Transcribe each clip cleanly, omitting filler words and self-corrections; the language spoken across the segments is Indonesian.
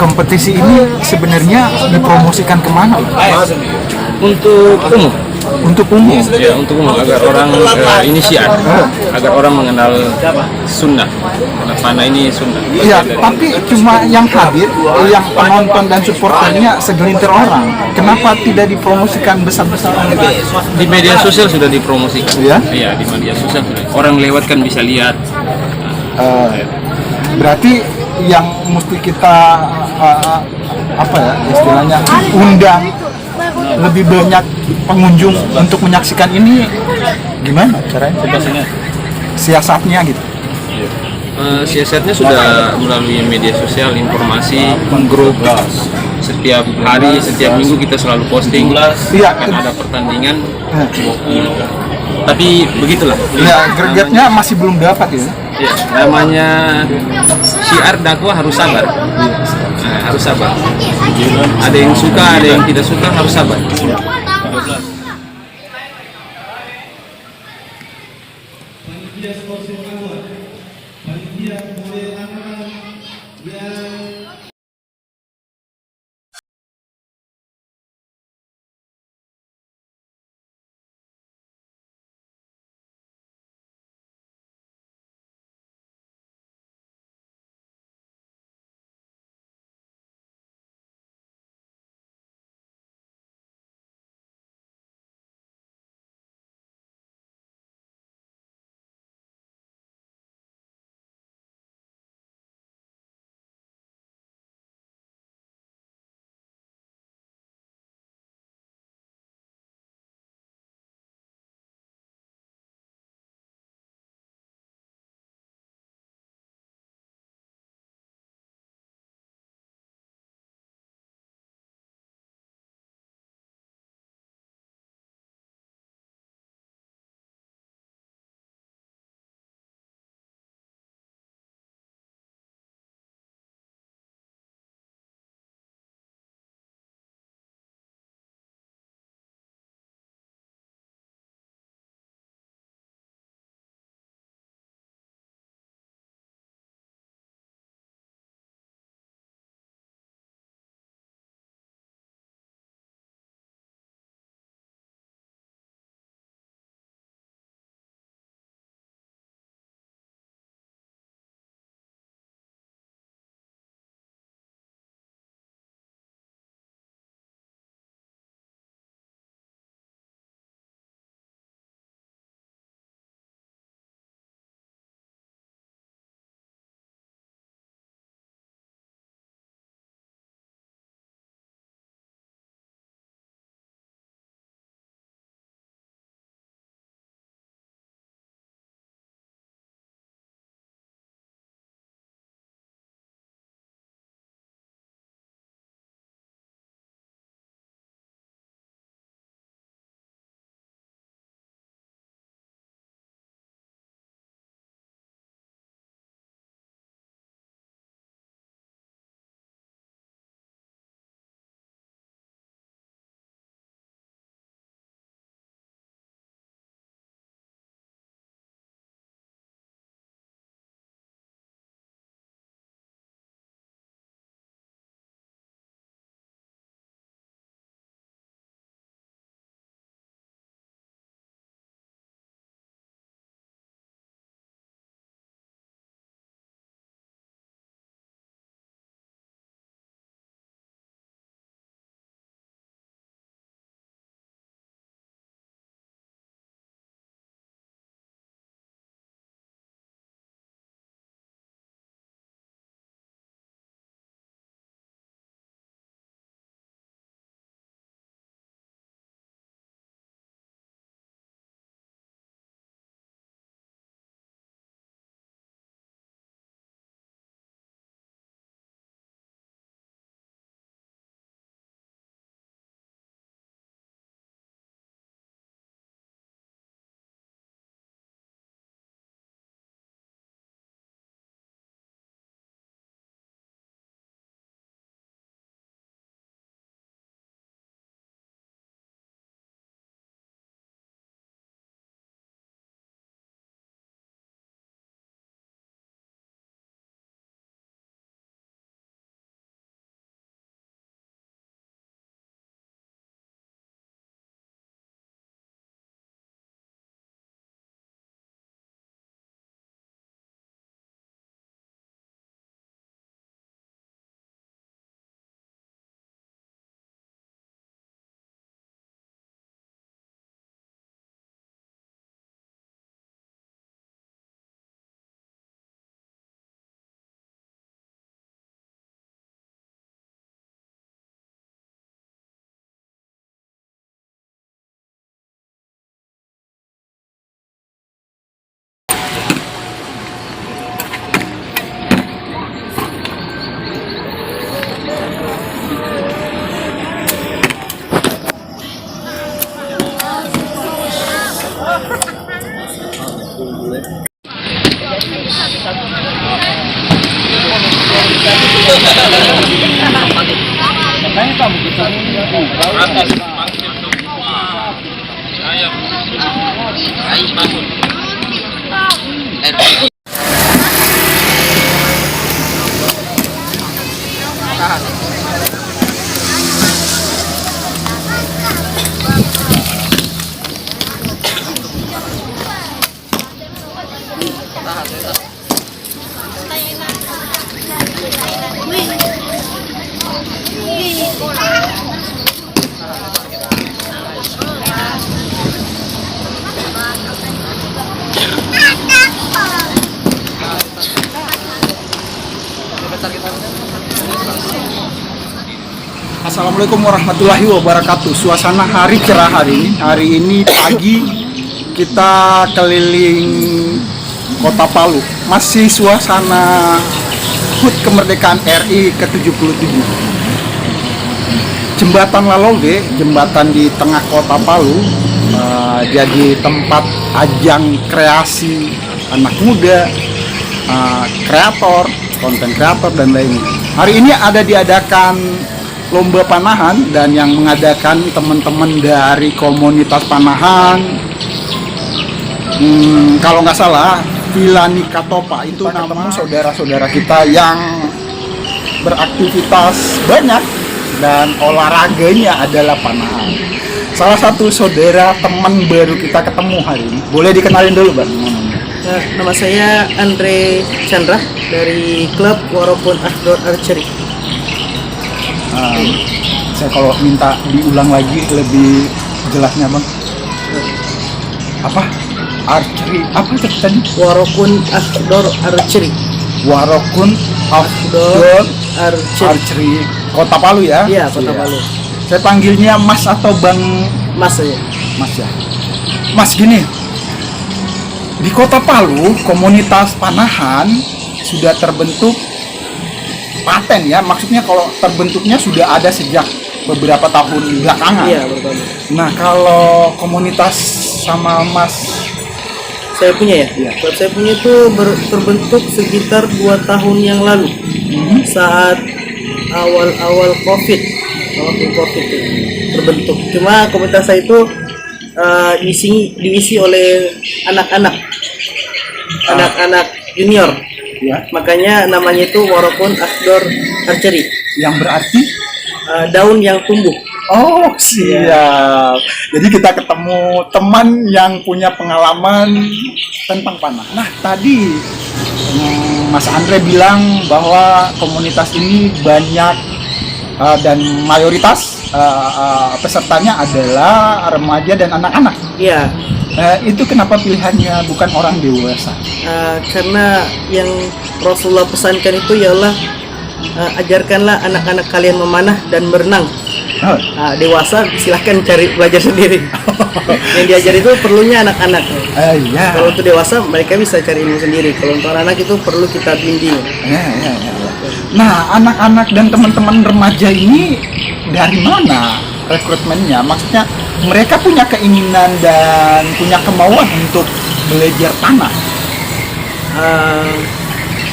Kompetisi ini sebenarnya dipromosikan kemana? Untuk umum. Untuk umum. Ya, untuk umum agar orang ini syiar, agar orang mengenal sunnah. Karena panah ini sunnah. Iya, tapi cuma yang hadir, yang penonton dan supporternya segelintir orang. Kenapa tidak dipromosikan besar-besaran? Di media sosial sudah dipromosikan. Ya? Iya, di media sosial sudah. Orang lewat kan bisa lihat. Berarti yang mesti kita apa ya istilahnya undang lebih banyak pengunjung untuk menyaksikan ini, gimana caranya? Siasatnya gitu. Siasatnya sudah melalui media sosial, informasi, grup. Setiap hari, setiap minggu kita selalu posting. Iya. Akan ada pertandingan. Tapi begitulah. Ya, gregetnya masih belum dapat ya. Ya, namanya syiar dakwah harus sabar. Nah, harus sabar. Ada yang suka, ada yang tidak suka, harus sabar. Assalamualaikum warahmatullahi wabarakatuh. Suasana hari cerah hari ini. Hari ini pagi kita keliling Kota Palu. Masih suasana HUT kemerdekaan RI ke-77. Jembatan Lalauge, jembatan di tengah Kota Palu, jadi tempat ajang kreasi anak muda, kreator, konten kreator dan lainnya. Hari ini diadakan lomba panahan, dan yang mengadakan teman-teman dari komunitas panahan, kalau nggak salah Vilani Katopa. Itu nama saudara-saudara kita yang beraktivitas banyak dan olahraganya adalah panahan. Salah satu saudara teman baru kita ketemu hari ini, boleh dikenalin dulu Bang? Nama saya Andre Chandra dari klub Warokun Outdoor Archery. Saya kalau minta diulang lagi lebih jelasnya Bang. Apa? Archery, apa tadi? Warokun Outdoor Archery. Warokun Outdoor Archery. Kota Palu ya? Iya, Kota Palu. Saya panggilnya Mas atau Bang? Mas saja. Mas ya. Mas, gini. Di Kota Palu, komunitas panahan sudah terbentuk paten ya. Maksudnya kalau terbentuknya sudah ada sejak beberapa tahun belakangan. Iya, betul. Nah, kalau komunitas sama Mas Saya punya ya? Iya. Klub saya punya itu terbentuk sekitar 2 tahun yang lalu. Saat awal-awal COVID. Waktu COVID itu terbentuk. Cuma komunitas saya itu diisi oleh anak-anak junior. ya, Makanya namanya itu Warokun Outdoor Archery. yang berarti Daun yang tumbuh. oh, siap. Jadi kita ketemu teman yang punya pengalaman tentang panah. Nah, tadi Mas Andre bilang bahwa komunitas ini banyak dan mayoritas pesertanya adalah remaja dan anak-anak. Iya, Itu kenapa pilihannya bukan orang dewasa? karena yang Rasulullah pesankan itu ialah ajarkanlah anak-anak kalian memanah dan berenang. Oh, Dewasa silahkan cari belajar sendiri. Yang diajar itu perlunya anak-anak. iya. Kalau untuk dewasa mereka bisa cari ilmu sendiri. Kalau untuk anak itu perlu kita bimbing. Ya. Nah, anak-anak dan teman-teman remaja ini dari mana rekrutmennya? Maksudnya mereka punya keinginan dan punya kemauan untuk belajar panah.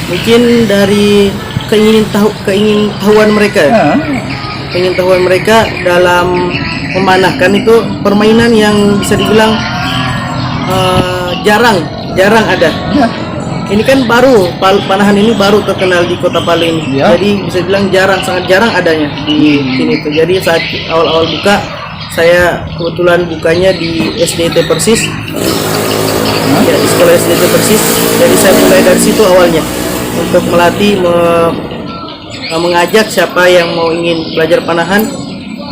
Mungkin dari keingintahuan mereka. Pengetahuan mereka dalam memanahkan itu permainan yang bisa dibilang jarang ada. Ya. Ini kan baru, panahan ini baru terkenal di Kota Palu ini. Ya. Jadi bisa bilang sangat jarang adanya di sini tuh. Jadi saat awal-awal buka, saya kebetulan bukanya di SDT Persis. Ya, di sekolah SDT Persis. Jadi saya mulai dari situ awalnya untuk melatih mengajak siapa yang mau ingin belajar panahan.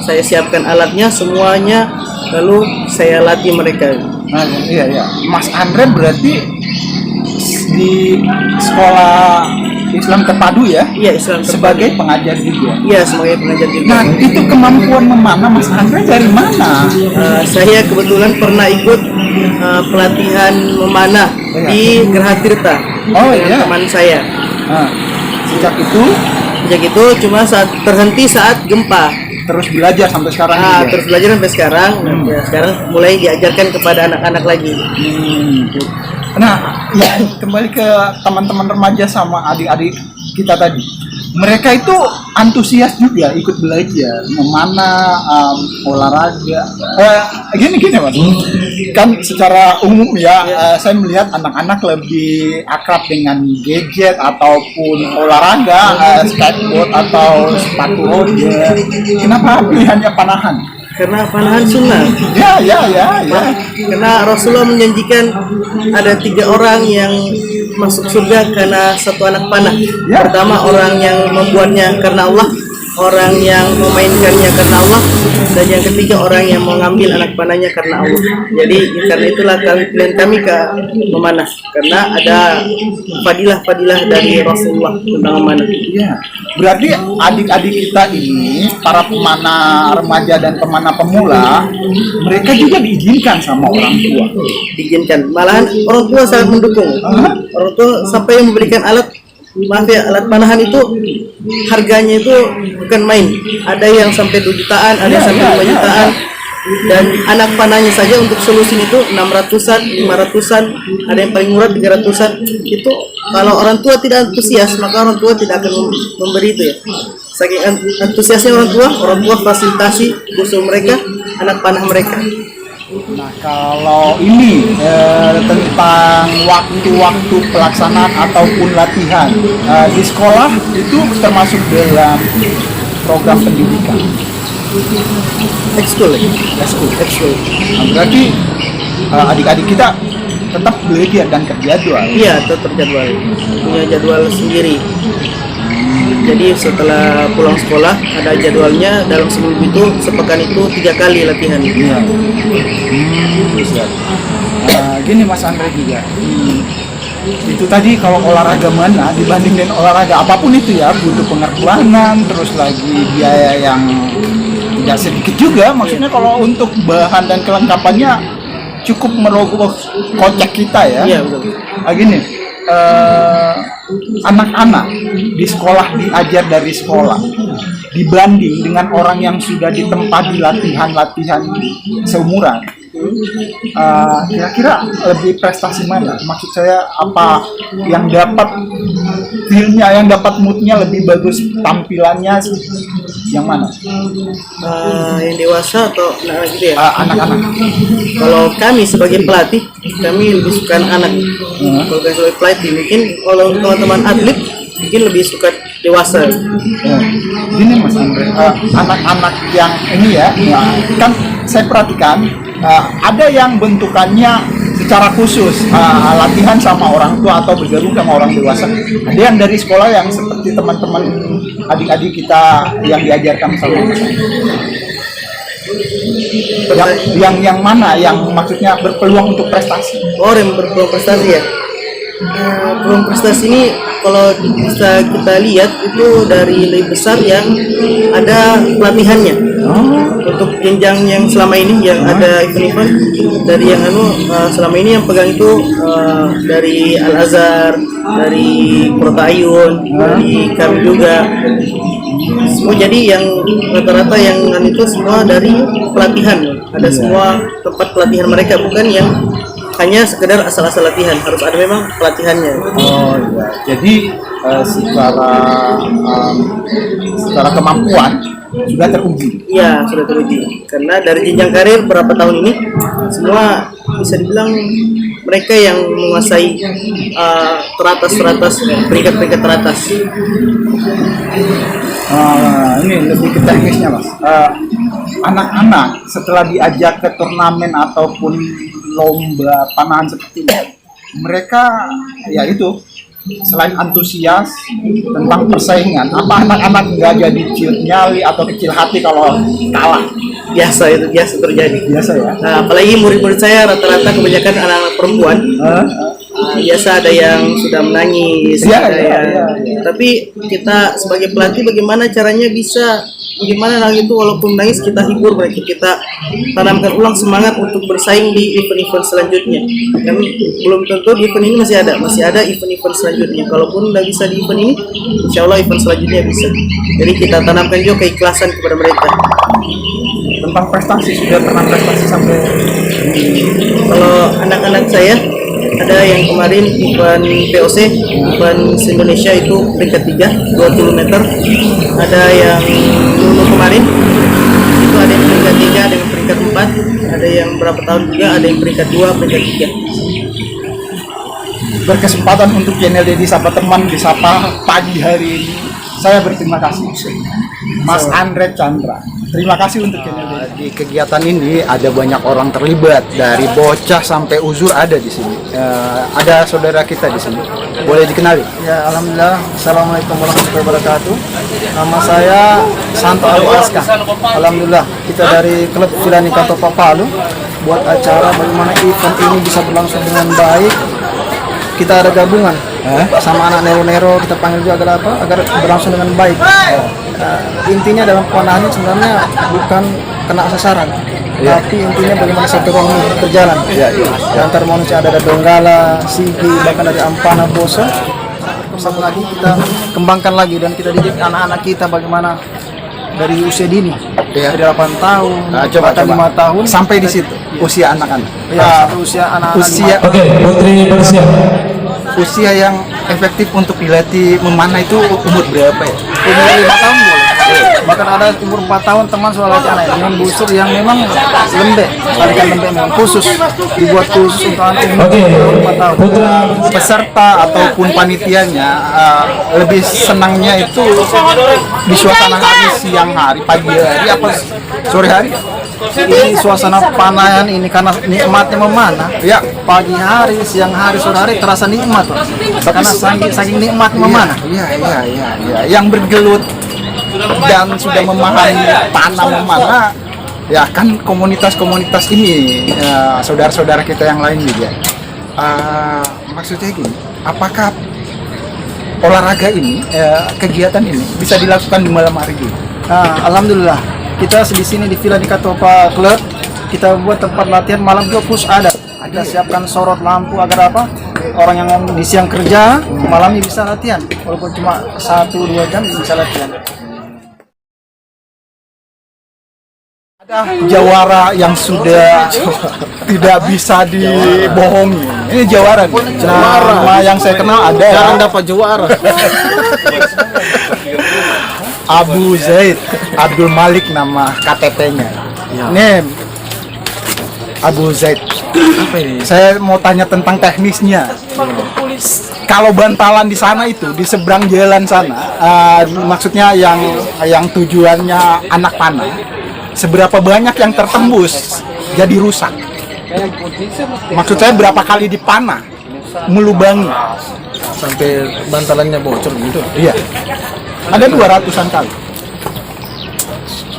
Saya siapkan alatnya semuanya, lalu saya latih mereka. Nah, iya. Mas Andre berarti di sekolah Islam Terpadu ya? Iya, Islam Terpadu. Sebagai pengajar juga. Iya, sebagai pengajar juga. Nah, itu kemampuan memanah Mas Andre dari mana? Saya kebetulan pernah ikut pelatihan memanah di Geraha Tirta Oh, dengan iya. teman saya. Nah, sejak itu Sejak itu cuma terhenti saat gempa. terus belajar sampai sekarang juga? Terus belajar sampai sekarang. Ya, sekarang mulai diajarkan kepada anak-anak lagi. Nah, ya kembali ke teman-teman remaja sama adik-adik kita tadi. Mereka itu antusias juga ikut belajar, memanah, olahraga. Gini Mas. Kan secara umum ya, saya melihat anak-anak lebih akrab dengan gadget ataupun olahraga, skateboard atau sepatu roda. Kenapa pilihannya panahan? Karena panahan sunnah. Ya. Karena Rasulullah menjanjikan ada 3 orang yang masuk surga karena satu anak panah. Ya. Pertama, orang yang membuatnya karena Allah, orang yang memainkannya karena Allah, dan yang ketiga orang yang mengambil anak panahnya karena Allah. Jadi karena itulah kami ke memanah, karena ada fadilah dari Rasulullah tentang memanah. Iya. Berarti adik-adik kita ini, para pemanah remaja dan pemanah pemula, mereka juga diizinkan sama orang tua. Diizinkan, malahan orang tua sangat mendukung. Orang tua sampai memberikan alat, maaf ya, alat panahan itu harganya itu bukan main. Ada yang sampai 2 jutaan, ada yang sampai 5 jutaan. Dan anak panahnya saja untuk solusi itu 600-an, 500-an, ada yang paling murah 300-an. Itu kalau orang tua tidak antusias, maka orang tua tidak akan memberi itu ya. Saking antusiasnya orang tua fasilitasi khusus mereka, anak panah mereka. Nah, kalau ini tentang waktu-waktu pelaksanaan ataupun latihan di sekolah itu termasuk dalam program pendidikan. Ekskul. Nah, berarti adik-adik kita tetap belajar dan terjadwal. Iya, tetap jadwal. Punya jadwal sendiri. Jadi setelah pulang sekolah ada jadwalnya, dalam seminggu itu sepekan itu 3 kali latihan. Iya. Siap. Gini Mas Andre juga. Itu tadi kalau olahraga mana dibanding dengan olahraga apapun itu ya, butuh pengorbanan, terus lagi biaya yang tidak sedikit juga. Maksudnya kalau untuk bahan dan kelengkapannya cukup merogoh kocek kita ya. Iya, betul. Gini, anak-anak di sekolah diajar dari sekolah dibanding dengan orang yang sudah ditempa di latihan-latihan seumuran, kira-kira lebih prestasi mana? Maksud saya apa yang dapat feel-nya, yang dapat mood-nya lebih bagus, tampilannya yang mana? Yang dewasa atau anak gitu ya? Anak-anak. Kalau kami sebagai pelatih, kami lebih suka anak. Kalau kami sebagai pelatih, mungkin kalau teman-teman atlet mungkin lebih suka dewasa. Gini Mas Andre, anak-anak yang ini ya, kan saya perhatikan ada yang bentukannya secara khusus latihan sama orang tua atau bergabung sama orang dewasa. Ada yang dari sekolah yang seperti teman-teman adik-adik kita yang diajarkan sama Mas Andre. Yang mana yang maksudnya berpeluang untuk prestasi? Yang berpeluang prestasi ya. Peluang prestasi ini kalau bisa kita lihat itu dari lebih besar yang ada pelatihannya. Untuk jenjang yang selama ini yang ada event-event dari yang selama ini yang pegang itu dari Al Azhar, dari Kota Ayun, dari kami juga. Semua jadi yang rata-rata yang itu semua dari pelatihan. Ada semua tempat pelatihan mereka, bukan yang hanya sekedar asal-asal latihan, harus ada memang pelatihannya. Oh iya, jadi secara kemampuan sudah teruji. Iya, sudah teruji. Karena dari jenjang karir berapa tahun ini, semua bisa dibilang mereka yang menguasai teratas, peringkat-peringkat teratas. Ini lebih ke teknisnya Mas. Anak-anak setelah diajak ke turnamen ataupun lomba panahan seperti ini, mereka ya itu selain antusias tentang persaingan, apa anak-anak nggak jadi ciut nyali atau kecil hati kalau kalah? Biasa terjadi. Biasa ya. Nah, apalagi murid-murid saya rata-rata kebanyakan anak-anak perempuan. Biasa ada yang sudah menangis, tapi kita sebagai pelatih bagaimana caranya bagaimana lagi itu walaupun menangis kita hibur mereka, kita tanamkan ulang semangat untuk bersaing di event-event selanjutnya. Kan belum tentu di event ini masih ada event-event selanjutnya. Kalaupun udah bisa di event ini, insya Allah event selanjutnya bisa. Jadi kita tanamkan juga keikhlasan kepada mereka. Tentang prestasi, sudah pernah prestasi sampai kalau anak-anak saya Ada yang kemarin event POC, event Indonesia itu peringkat 3, 20 meter. Ada yang dulu kemarin itu ada yang peringkat 3, ada yang peringkat 4, ada yang berapa tahun juga, ada yang peringkat 2, peringkat 3. Berkesempatan untuk channel Dedi Sapa Teman disapa pagi hari ini. Saya berterima kasih Mas Andre Chandra. Terima kasih untuk channel Dedi. Di kegiatan ini ada banyak orang terlibat, dari bocah sampai uzur ada di sini. Ada saudara kita di sini. Boleh dikenali? Ya, alhamdulillah. Assalamualaikum warahmatullahi wabarakatuh. Nama saya Santo Abu Aska. Alhamdulillah, kita dari klub Filani Kanto Papalu buat acara bagaimana event ini bisa berlangsung dengan baik. Kita ada gabungan sama anak Nero-Nero, kita panggil juga agar berlangsung dengan baik. Intinya dalam pemanahan ini sebenarnya bukan kena sasaran, tapi intinya bagaimana satu ruang berjalan. Di antara manusia ada Donggala, Sigi, bahkan dari Ampana, Boso. Satu lagi kita kembangkan lagi dan kita didik anak-anak kita bagaimana dari usia dini, dari 8 tahun, bahkan 5 tahun Sampai di situ usia anak-anak. sampai usia anak-anak Usia Oke, Putri bersiap. usia yang efektif untuk dilatih memanah itu umur berapa ya? umur 5 tahun boleh. Bahkan ada umur 4 tahun teman sudah latih anak dengan busur yang memang lembek, tarikan lembek memang khusus, dibuat khusus untuk anak umur Oke, 4 tahun. Putra Peserta ataupun panitianya lebih senangnya itu di suasana hari, siang hari, pagi hari, apa sore hari? Ini suasana panahan ini karena nikmatnya memanah. Ya, Pagi hari, siang hari, sore hari terasa nikmat, Pak. Karena saking nikmat memanah. iya. Yang bergelut dan sudah memahami panah memanah, ya kan komunitas-komunitas ini, saudara-saudara kita yang lain juga. Maksudnya gini, apakah olahraga ini, kegiatan ini bisa dilakukan di malam hari juga? Nah, alhamdulillah kita di sini di Villa di Katopa Club kita buat tempat latihan malam juga khusus ada. Kita siapkan sorot lampu agar apa? Orang yang di siang kerja malamnya bisa latihan. Walaupun cuma 1-2 jam bisa latihan. Ada jawara yang sudah tidak bisa dibohongi. Ini jawara nih. Nama yang saya kenal ada. Jarang dapat juara. Abu Zaid Abdul Malik nama KTP-nya. Nih Abu Zaid. Apa ini? Saya mau tanya tentang teknisnya. Kalau bantalan di sana itu di seberang jalan sana, maksudnya yang tujuannya anak panah, seberapa banyak yang tertembus jadi rusak? Maksud saya berapa kali dipanah melubangi? Sampai bantalannya bocor gitu. Iya. Ada 200-an kali.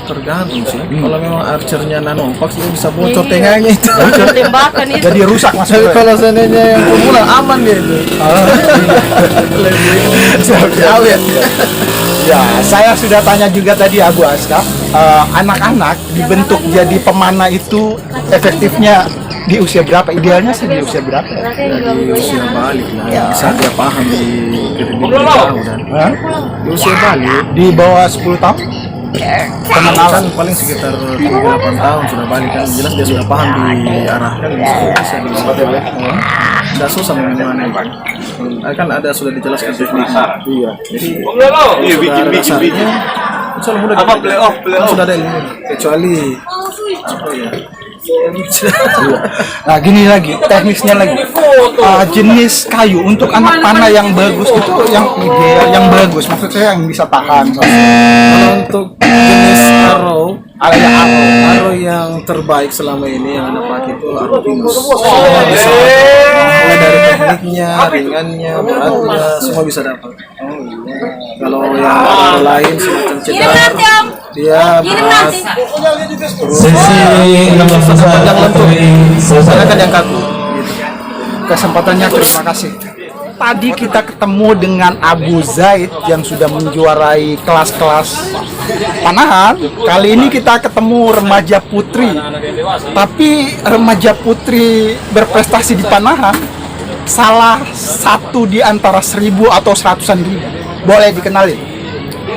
Tergantung sih. Kalau memang archernya nanompak sih bisa bocor tengahnya itu. Tembakan itu. Jadi rusak Tapi maksudnya. kalau seandainya yang pemula aman dia itu. Awet. Ya, saya sudah tanya juga tadi Abu Aska, anak-anak dibentuk jadi pemanah itu efektifnya di usia berapa? Idealnya sih di usia berapa? Di usia balik lah. Bisa dia paham di tahun. Hah? Di usia balik. Di bawah 10 tahun? Pengenalan paling sekitar 8 tahun sudah balik kan. Jelas dia sudah paham diarahkan. Bisa dibuat tidak susah memang. Kan ada sudah dijelaskan tekniknya. Iya. Jadi dasarnya insya Allah mudah apa playoff sudah ada ini kecuali apa ya. Nah gini lagi, teknisnya lagi, jenis kayu untuk anak panah yang bagus itu yang ideal, yang bagus, maksud saya yang bisa tahan. Kalau untuk jenis arrow Arrow yang terbaik selama ini yang anda pakai itu arrow pinus. Semua bisa mulai dari tekniknya, ringannya, beratnya, semua bisa dapat. Kalau yang arrow lain semacam cedar, dia berat. Sesi 16 besar Putri selesai. Kan yang kaku. Kesempatannya terima kasih. Tadi kita ketemu dengan Abu Zaid yang sudah menjuarai kelas-kelas panahan. Kali ini kita ketemu remaja putri. Tapi remaja putri berprestasi di panahan salah satu di antara 1000 atau 100-an ribu. Boleh dikenalin?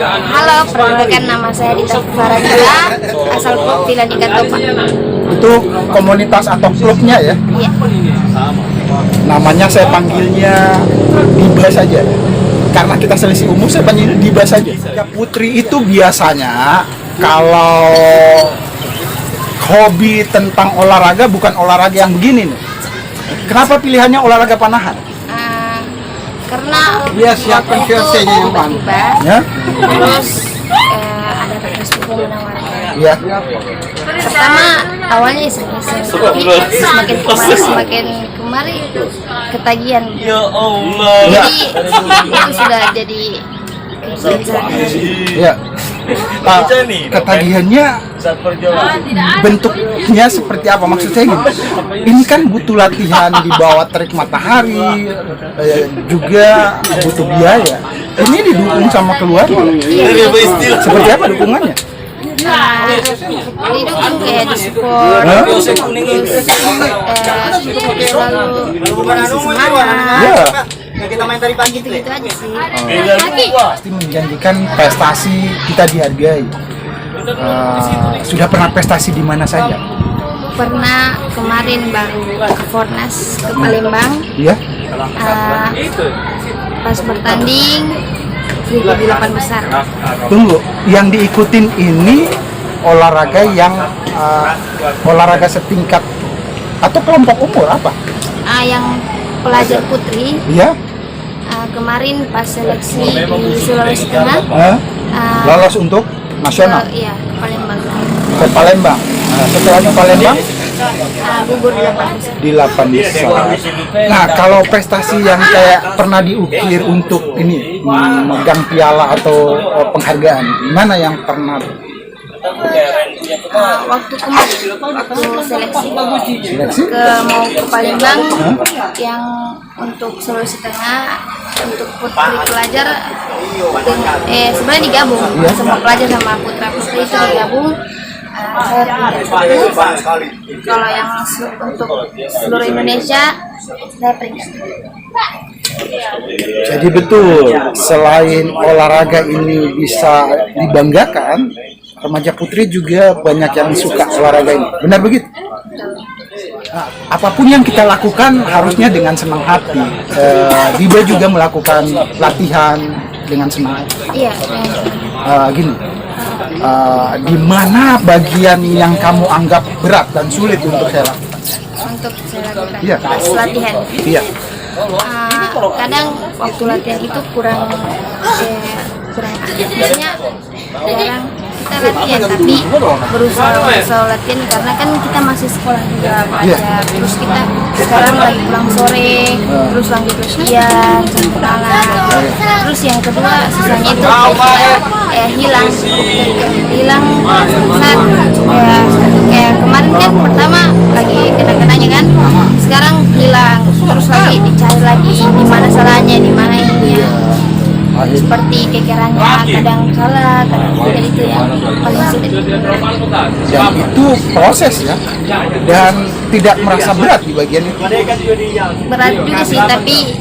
Halo, perkenalkan nama saya Dita Farajula, asal klub Villa di Katopa. Itu komunitas atau klubnya ya? Iya. namanya saya panggilnya Diba saja. Karena kita selisih umur, saya panggilnya Diba saja. Putri itu biasanya kalau hobi tentang olahraga bukan olahraga yang begini nih. Kenapa pilihannya olahraga panahan? Karena Dia siapkan waktu itu VOC-nya yang mana? tiba-tiba, Ya? terus ada Facebook yang menawarkan. Iya. Pertama awalnya iseng-iseng, tapi semakin kemari ketagihan. Ya Allah. Jadi itu sudah jadi kebiasaan. Iya. Ketagihannya bentuknya seperti apa? Maksud saya gini, ini kan butuh latihan di bawah terik matahari, juga butuh biaya. Ini didukung sama keluarga. Seperti apa dukungannya? Didukung kayak di support, Hah? terus selalu semangat. Ya, Gitu-gitu aja sih. pasti menjanjikan prestasi kita dihargai. Sudah pernah prestasi di mana saja? Pernah kemarin baru ke Fornas ke Palembang, Iya. pas bertanding di 8 besar. Tunggu, yang diikutin ini olahraga yang olahraga setingkat atau kelompok umur apa? Yang pelajar putri Iya. kemarin pas seleksi di Sulawesi Tengah Lolos untuk nasional iya ke Palembang. ke Palembang. Setelahnya Palembang Gugur 8 besar. di 8 besar. Nah, kalau prestasi yang kayak pernah diukir untuk ini memegang piala atau penghargaan, mana yang pernah? Waktu kemarin waktu seleksi ke mau ke Palembang yang untuk Sulawesi Tengah untuk putri pelajar sebenarnya digabung semua pelajar sama putra putri itu digabung. Saya peringkat 1. Kalau yang untuk seluruh Indonesia saya peringkat 2. Jadi betul, selain olahraga ini bisa dibanggakan, remaja putri juga banyak yang suka olahraga ini. Benar begitu? Nah, apapun yang kita lakukan harusnya dengan senang hati. Diba juga melakukan latihan dengan senang hati. Iya. Gini, di mana bagian yang kamu anggap berat dan sulit untuk saya lakukan? Untuk saya lakukan Iya. pas latihan. Iya. Kadang waktu latihan itu kurang maksudnya jarang kita latihan tapi berusaha latihan karena kan kita masih sekolah juga belajar terus kita sekarang lagi pulang sore terus lanjut ujian kenalan terus yang kedua sisanya itu hilang saat kayak kemarin kan pertama lagi kena-kenanya kan sekarang hilang terus lagi dicari lagi di mana salahnya di mana ininya seperti kekerannya kadang salah kadang tidak itu yang paling sulit Dan itu proses ya, dan tidak merasa berat di bagian itu. berat juga sih tapi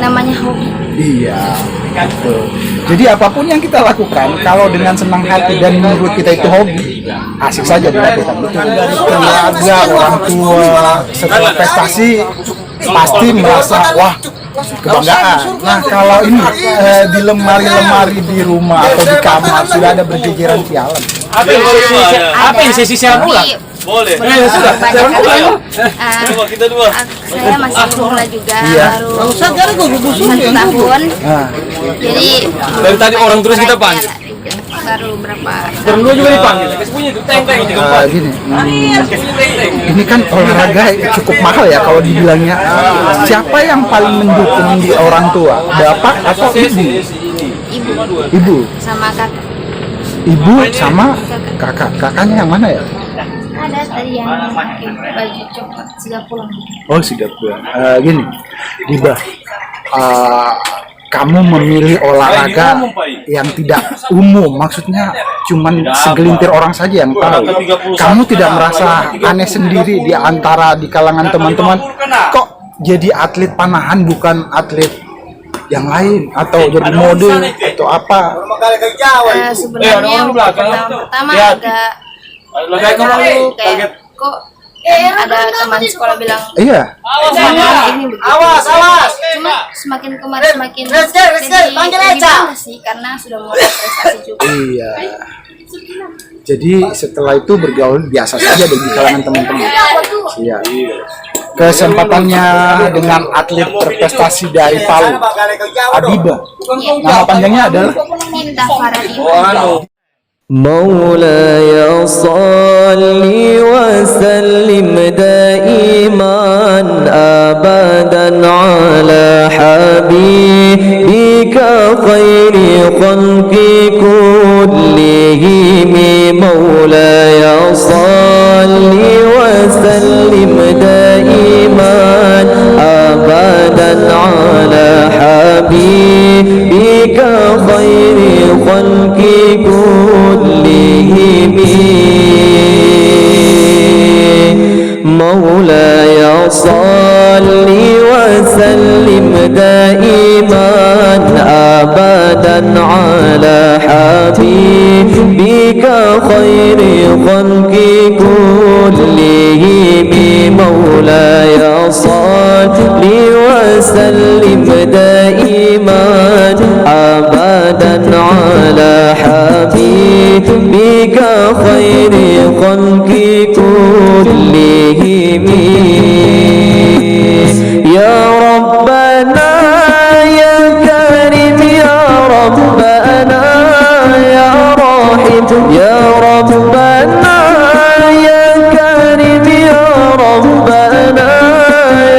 namanya hobi. Iya, betul. Jadi apapun yang kita lakukan, kalau dengan senang hati dan menurut kita itu hobi, asik saja dilakukan. Betul. Dari keluarga, orang tua, setelah prestasi pasti merasa wah kebanggaan. Nah kalau ini di lemari-lemari di rumah atau di kamar sudah ada berjejeran piala. Apa yang sesi siapa pula? Boleh. Sudah. Coba kita dua. Saya masih pemula juga Iya. baru 1 tahun. Nah, Jadi Dari tadi orang terus kita panggil. baru berapa? Berdua juga dipanggil. Punya itu teng-teng gini, ini kan olahraga cukup mahal ya kalau dibilangnya. Siapa yang paling mendukung di orang tua, bapak atau ibu? Ibu, Sama kakak. ibu sama kakak. Kakaknya yang mana ya? Ada tadi yang pakai baju coklat sudah pulang. Oh sudah pulang. Gini, Diba, kamu memilih olahraga yang tidak umum, maksudnya cuman segelintir orang saja yang tahu. Kamu tidak merasa aneh sendiri di antara di kalangan teman-teman, kok jadi atlet panahan bukan atlet yang lain atau jadi model atau apa? Sebenarnya pertama agak malu kayak kok ada teman sekolah bilang Iya. ini begitu. Cuma semakin kemarin semakin jadi gimana sih karena sudah mulai prestasi juga. Iya. Jadi setelah itu bergaul biasa saja di kalangan teman-teman. Iya. Kesempatannya dengan atlet berprestasi dari Palu, Adiba. Nama panjangnya adalah Indah Faradina. مولاي صل وسلم دائما أبدا على حبيبك خير خلق كلهم مولاي صل وسلم دائما أبدا على حبيبك خير خلق كلهم مولاي صل وسلم دائما أبدا على حبيبك خير خلق كلهم مولاي صل وسلم دائما أبدا على حبيبك خير خلق كلهم يا ربنا يا كريم يا ربنا يا راحم يا ربنا يا كريم يا ربنا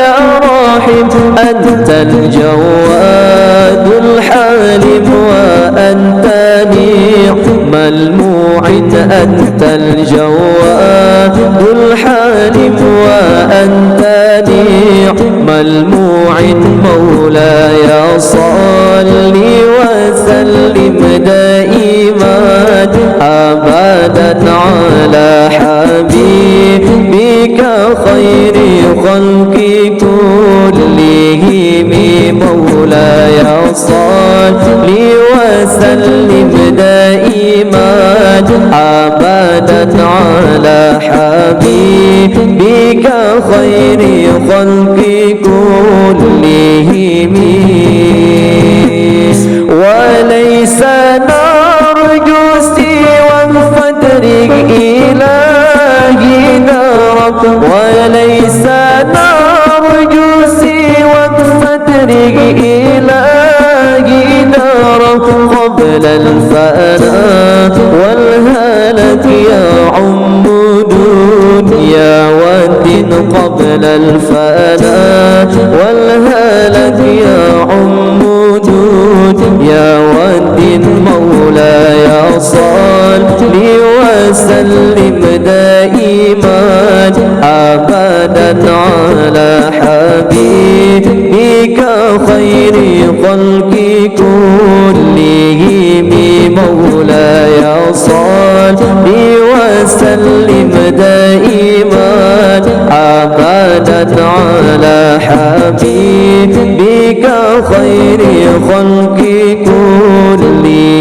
يا راحم أنت الجواد الحليم وأنت نعم الموعد أنت الجواد الحليم وأنت نعم الموعد مولاي صل وسلم دائما أبدا على حبيبك خير خلق كلهم مولاي صل وسلم دائما أبدا على حبيبك خير خلق كلهم وليس نرجو سوى فدرك إلهي نارك وليس نرجو سوى فدرك إلهي نارك قبل الفناء والهلك يا عم دنيا والدين قبل الفناء والهلك يا عم دنيا والدين مولاي صل وسلم دائما أبدا على حبيبك خير خلق كلهم مولاي صل وسلم دائما أبدا على حبيبك خير خلق كلهم